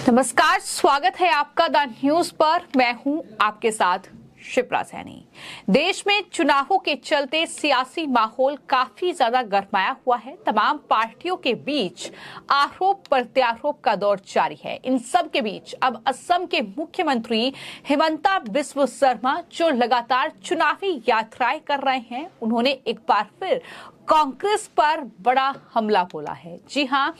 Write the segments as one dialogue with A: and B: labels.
A: नमस्कार, स्वागत है आपका द न्यूज पर। मैं हूं आपके साथ शिप्रा सैनी। देश में चुनावों के चलते सियासी माहौल काफी ज्यादा गरमाया हुआ है। तमाम पार्टियों के बीच आरोप प्रत्यारोप का दौर जारी है। इन सब के बीच अब असम के मुख्यमंत्री हिमंता बिस्वा शर्मा जो लगातार चुनावी यात्राएं कर रहे हैं, उन्होंने एक बार फिर कांग्रेस पर बड़ा हमला बोला है। जी हां,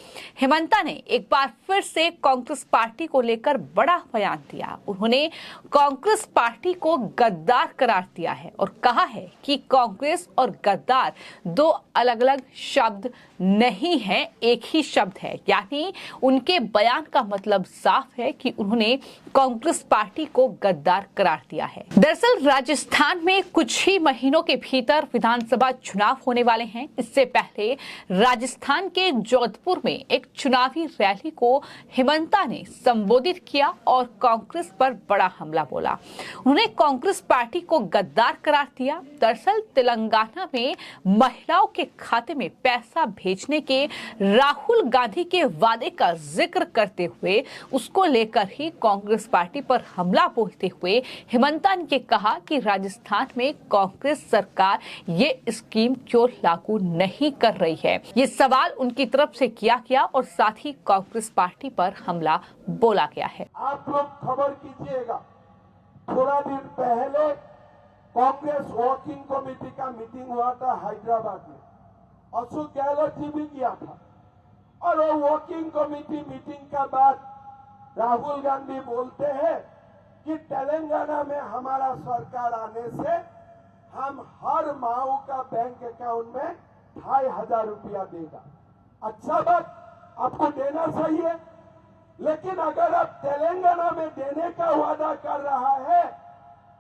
A: हिमंता ने एक बार फिर से कांग्रेस पार्टी को लेकर बड़ा बयान दिया। उन्होंने कांग्रेस पार्टी को गद्दार करार दिया है और कहा है कि कांग्रेस और गद्दार दो अलग अलग शब्द नहीं है, एक ही शब्द है। यानी उनके बयान का मतलब साफ है कि उन्होंने कांग्रेस पार्टी को गद्दार करार दिया है। दरअसल राजस्थान में कुछ ही महीनों के भीतर विधानसभा चुनाव होने वाले हैं। इससे पहले राजस्थान के जोधपुर में एक चुनावी रैली को हिमंता ने संबोधित किया और कांग्रेस पर बड़ा हमला बोला। उन्होंने कांग्रेस पार्टी को गद्दार करार दिया। दरअसल तेलंगाना में महिलाओं के खाते में पैसा भेजने के राहुल गांधी के वादे का जिक्र करते हुए उसको लेकर ही कांग्रेस पार्टी पर हमला बोलते हुए हिमंता ने कहा कि राजस्थान में कांग्रेस सरकार ये स्कीम क्यों लागू नहीं कर रही है। ये सवाल उनकी तरफ से किया गया और साथ ही कांग्रेस पार्टी पर हमला बोला गया है।
B: आप लोग खबर कीजिएगा, थोड़ा दिन पहले कांग्रेस वर्किंग कमेटी का मीटिंग हुआ था हैदराबाद में। अशोक गहलोत जी भी किया था और वो वर्किंग कमेटी मीटिंग के बाद राहुल गांधी बोलते हैं कि तेलंगाना में हमारा सरकार आने से हम हर माओ का बैंक अकाउंट में 2500 रुपया देगा। अच्छा बात, आपको देना सही है, लेकिन अगर आप तेलंगाना में देने का वादा कर रहा है,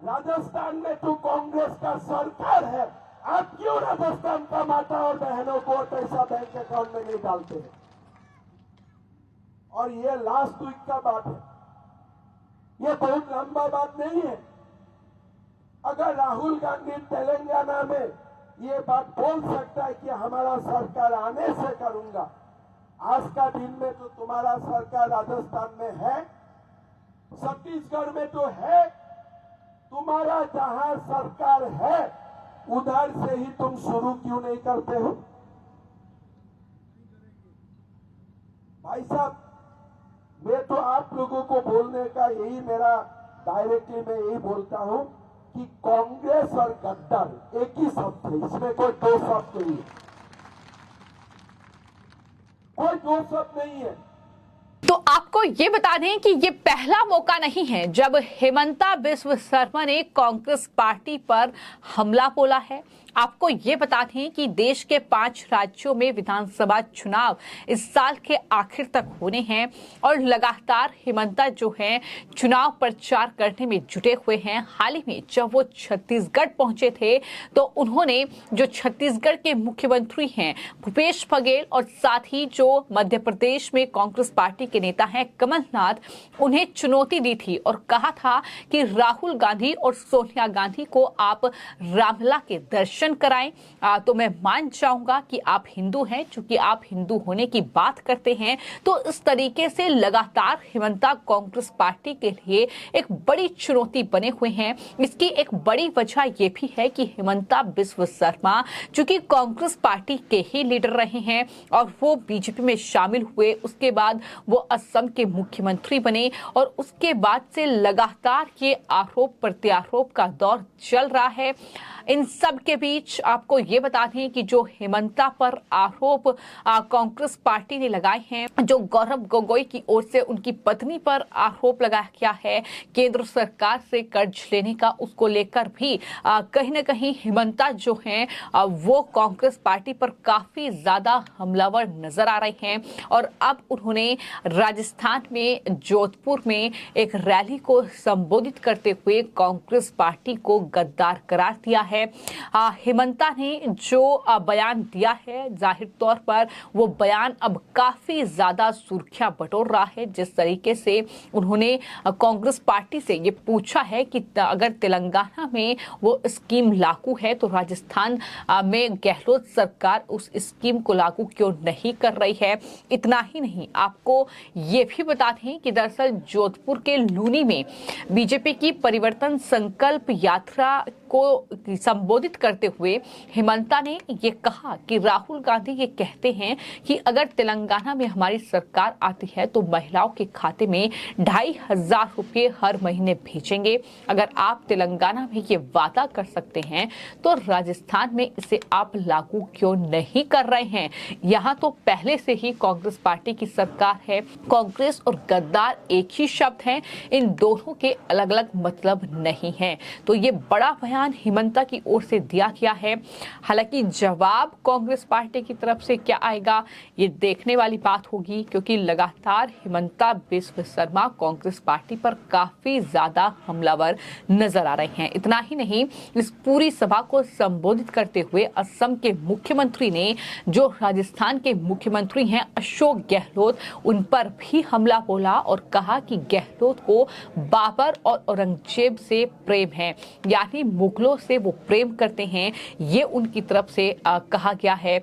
B: राजस्थान में तो कांग्रेस का सरकार है, आप क्यों राजस्थान का माता और बहनों को पैसा बैंक अकाउंट में नहीं डालते हैं? और ये लास्ट वीक का बात है, ये बहुत लंबा बात नहीं है। अगर राहुल गांधी तेलंगाना में ये बात बोल सकता है कि हमारा सरकार आने से करूंगा, आज का दिन में तो तुम्हारा सरकार राजस्थान में है, छत्तीसगढ़ में तो है, तुम्हारा जहां सरकार है उधर से ही तुम शुरू क्यों नहीं करते हो? भाई साहब, मैं तो आप लोगों को बोलने का यही मेरा डायरेक्टली मैं यही बोलता हूं कि कांग्रेस और गद्दार एक ही शब्द है, इसमें कोई दो शब्द नहीं है, कोई दो शब्द नहीं है।
A: तो आपको ये बता दें कि ये पहला मौका नहीं है जब हिमंता बिस्वा शर्मा ने कांग्रेस पार्टी पर हमला बोला है। आपको ये बता दें कि देश के 5 राज्यों में विधानसभा चुनाव इस साल के आखिर तक होने हैं और लगातार हिमंता जो हैं चुनाव प्रचार करने में जुटे हुए हैं। हाल ही में जब वो छत्तीसगढ़ पहुंचे थे तो उन्होंने जो छत्तीसगढ़ के मुख्यमंत्री हैं भूपेश बघेल और साथ ही जो मध्य प्रदेश में कांग्रेस पार्टी के नेता हैं कमलनाथ, उन्हें चुनौती दी थी और कहा था कि राहुल गांधी और सोनिया गांधी को आप रामलला के दर्शन कराएं तो मैं मान जाऊंगा कि आप हिंदू हैं। चूंकि आप हिंदू होने की बात करते हैं, तो इस तरीके से लगातार हिमंता कांग्रेस पार्टी के लिए एक बड़ी चुनौती बने हुए हैं। इसकी एक बड़ी वजह यह भी है कि हिमंता बिस्वा शर्मा चूंकि कांग्रेस पार्टी के ही लीडर रहे हैं और वो बीजेपी में शामिल हुए, उसके बाद वो असम के मुख्यमंत्री बने और उसके बाद से लगातार ये आरोप प्रत्यारोप का दौर चल रहा है। इन सब के बीच आपको ये बता दें कि जो हिमंता पर आरोप कांग्रेस पार्टी ने लगाए हैं, जो गौरव गोगोई की ओर से उनकी पत्नी पर आरोप लगाया गया है केंद्र सरकार से कर्ज लेने का, उसको लेकर भी कहीं ना कहीं हिमंता जो हैं वो कांग्रेस पार्टी पर काफी ज्यादा हमलावर नजर आ रहे हैं। और अब उन्होंने राजस्थान में जोधपुर में एक रैली को संबोधित करते हुए कांग्रेस पार्टी को गद्दार करार दिया है। हेमंता ने जो बयान दिया है, जाहिर तौर पर वो बयान अब काफी ज्यादा सुर्खियां बटोर रहा है। जिस तरीके से उन्होंने कांग्रेस पार्टी से ये पूछा है कि अगर तेलंगाना में वो स्कीम लागू है तो राजस्थान में गहलोत सरकार उस स्कीम को लागू क्यों नहीं कर रही है। इतना ही नहीं, आपको ये भी बता दें कि दरअसल जोधपुर के लूनी में बीजेपी की परिवर्तन संकल्प यात्रा को संबोधित करते हुए हेमंता ने ये कहा कि राहुल गांधी ये कहते हैं कि अगर तेलंगाना में हमारी सरकार आती है तो महिलाओं के खाते में 2,500 रुपये हर महीने भेजेंगे। अगर आप तेलंगाना में ये वादा कर सकते हैं तो राजस्थान में इसे आप लागू क्यों नहीं कर रहे हैं। यहाँ तो पहले से ही कांग्रेस पार्टी की सरकार है। कांग्रेस और गद्दार एक ही शब्द हैं, इन दोनों के अलग अलग मतलब नहीं है। तो ये बड़ा बयान हेमंता की ओर से दिया गया है। हालांकि जवाब कांग्रेस पार्टी की तरफ से क्या आएगा ये देखने वाली बात होगी, क्योंकि लगातार हेमंता बिस्व शर्मा कांग्रेस पार्टी पर काफी ज्यादा हमलावर नजर आ रहे हैं। इतना ही नहीं, इस पूरी सभा को संबोधित करते हुए असम के मुख्यमंत्री ने, जो राजस्थान के मुख्यमंत्री हैं अशोक गहलोत, उन पर भी हमला बोला और कहा कि गहलोत को बाबर और औरंगजेब से प्रेम है, यानी मुगलों से वो प्रेम करते हैं। ये उनकी तरफ से कहा गया है।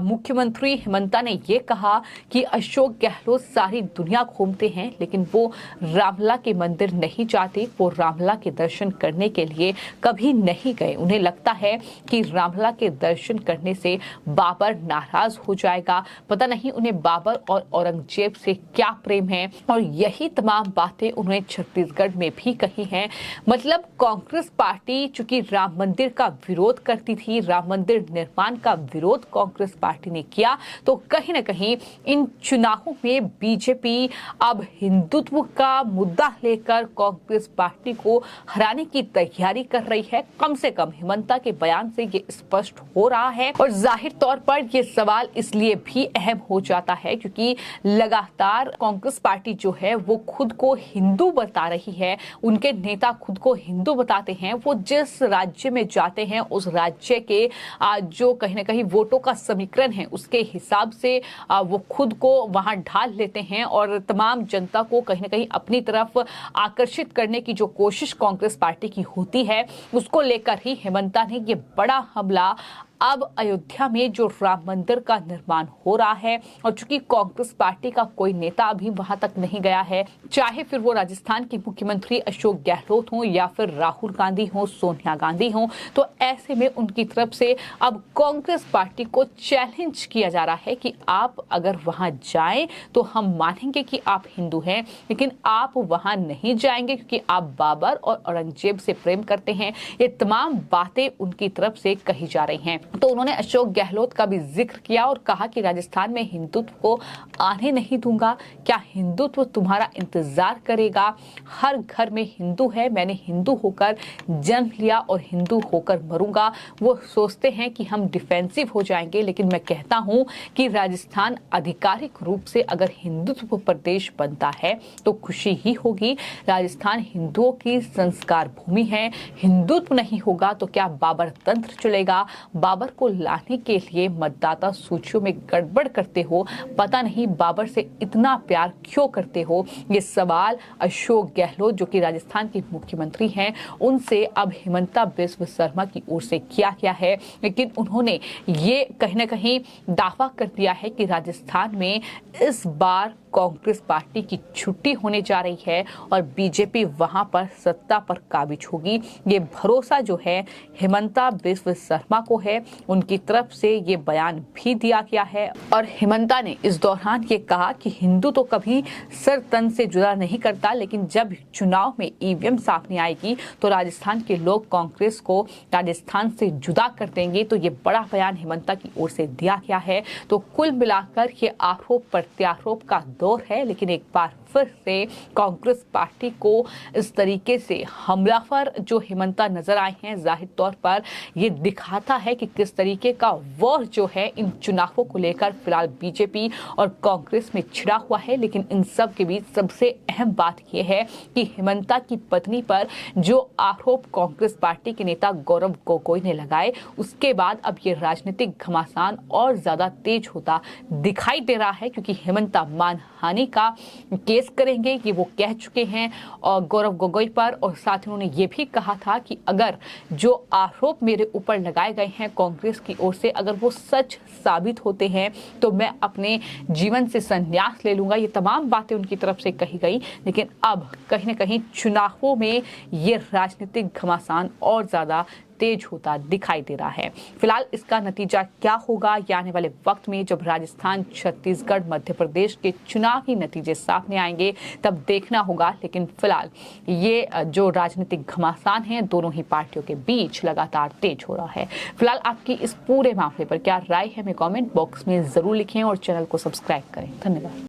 A: मुख्यमंत्री हेमंता ने ये कहा कि अशोक गहलोत सारी दुनिया घूमते हैं लेकिन वो रामलला के मंदिर नहीं जाते, वो रामलला के दर्शन करने के लिए कभी नहीं गए। उन्हें लगता है कि रामलला के दर्शन करने से बाबर नाराज हो जाएगा। पता नहीं उन्हें बाबर और औरंगजेब से क्या प्रेम है। और यही तमाम बातें उन्होंने छत्तीसगढ़ में भी कही हैं। मतलब कांग्रेस पार्टी चूंकि राम मंदिर का विरोध करती थी, राम मंदिर निर्माण का विरोध कांग्रेस पार्टी ने किया, तो कहीं ना कहीं इन चुनावों में बीजेपी अब हिंदुत्व का मुद्दा लेकर कांग्रेस पार्टी को हराने की तैयारी कर रही है। कम से कम हेमंता के बयान से ये स्पष्ट हो रहा है। और जाहिर तौर पर ये सवाल इसलिए भी अहम हो जाता है क्योंकि लगातार कांग्रेस पार्टी जो है वो खुद को हिंदू बता रही है। उनके नेता खुद को हिंदू बताते हैं। वो जिस राज्य में जाते हैं उस राज्य के जो कहीं ना कहीं वोटों का समीकरण है उसके हिसाब से वो खुद को वहां ढाल लेते हैं और तमाम जनता को कहीं ना कहीं अपनी तरफ आकर्षित करने की जो कोशिश कांग्रेस पार्टी की होती है उसको लेकर ही हेमंता ने ये बड़ा हमला अब अयोध्या में जो राम मंदिर का निर्माण हो रहा है, और चूंकि कांग्रेस पार्टी का कोई नेता अभी वहां तक नहीं गया है, चाहे फिर वो राजस्थान के मुख्यमंत्री अशोक गहलोत हों या फिर राहुल गांधी हों, सोनिया गांधी हों, तो ऐसे में उनकी तरफ से अब कांग्रेस पार्टी को चैलेंज किया जा रहा है कि आप अगर वहां जाएं तो हम मानेंगे कि आप हिंदू हैं, लेकिन आप वहां नहीं जाएंगे क्योंकि आप बाबर और औरंगजेब से प्रेम करते हैं। ये तमाम बातें उनकी तरफ से कही जा रही हैं। तो उन्होंने अशोक गहलोत का भी जिक्र किया और कहा कि राजस्थान में हिंदुत्व को आने नहीं दूंगा। क्या हिंदुत्व तुम्हारा इंतजार करेगा? हर घर में हिंदू है, मैंने हिंदू होकर जन्म लिया और हिंदू होकर मरूंगा। वो सोचते हैं कि हम डिफेंसिव हो जाएंगे, लेकिन मैं कहता हूं कि राजस्थान आधिकारिक रूप से अगर हिंदुत्व प्रदेश बनता है तो खुशी ही होगी। राजस्थान हिंदुओं की संस्कार भूमि है। हिंदुत्व नहीं होगा तो क्या बाबर तंत्र चलेगा? बाबर को लाने के लिए मतदाता सूचियों में गड़बड़ करते हो, पता नहीं बाबर से इतना प्यार क्यों करते हो। ये सवाल अशोक गहलोत जो कि राजस्थान के मुख्यमंत्री हैं उनसे अब हेमंता बिस्व शर्मा की ओर से किया गया है। लेकिन उन्होंने ये कहीं ना कहीं दावा कर दिया है कि राजस्थान में इस बार कांग्रेस पार्टी की छुट्टी होने जा रही है और बीजेपी वहां पर सत्ता पर काबिज होगी। ये भरोसा जो है हेमंता बिस्व शर्मा को है। उनकी तरफ से ये बयान भी दिया गया है और हेमंता ने इस दौरान ये कहा कि हिंदू तो कभी सर तन से जुदा नहीं करता, लेकिन जब चुनाव में ईवीएम सामने आएगी तो राजस्थान के लोग कांग्रेस को राजस्थान से जुदा कर देंगे। तो ये बड़ा बयान हेमंता की ओर से दिया गया है। तो कुल मिलाकर ये आरोप प्रत्यारोप का दौर है, लेकिन एक बार फिर से कांग्रेस पार्टी को इस तरीके से हमलावर जो हेमंता नजर आए हैं, जाहिर तौर पर ये दिखाता है कि किस तरीके का वॉर जो है इन चुनावों को लेकर फिलहाल बीजेपी और कांग्रेस में छिड़ा हुआ है। लेकिन इन सब के बीच सबसे अहम बात यह है कि हेमंता की पत्नी पर जो आरोप कांग्रेस पार्टी के नेता गौरव गोगोई ने लगाए, उसके बाद अब ये राजनीतिक घमासान और ज्यादा तेज होता दिखाई दे रहा है, क्योंकि हेमंता मानहानि का केस करेंगे ये वो कह चुके हैं और गौरव गोगोई पर, और साथ ही उन्होंने ये भी कहा था कि अगर जो आरोप मेरे ऊपर लगाए गए हैं कांग्रेस की ओर से अगर वो सच साबित होते हैं तो मैं अपने जीवन से संन्यास ले लूंगा। ये तमाम बातें उनकी तरफ से कही गई। लेकिन अब कहीं ना कहीं चुनावों में ये राजनीतिक घमासान और ज्यादा तेज होता दिखाई दे रहा है। फिलहाल इसका नतीजा क्या होगा ये आने वाले वक्त में जब राजस्थान, छत्तीसगढ़, मध्य प्रदेश के चुनावी नतीजे सामने आएंगे तब देखना होगा। लेकिन फिलहाल ये जो राजनीतिक घमासान है दोनों ही पार्टियों के बीच लगातार तेज हो रहा है। फिलहाल आपकी इस पूरे मामले पर क्या राय है हमें कमेंट बॉक्स में जरूर लिखें और चैनल को सब्सक्राइब करें। धन्यवाद।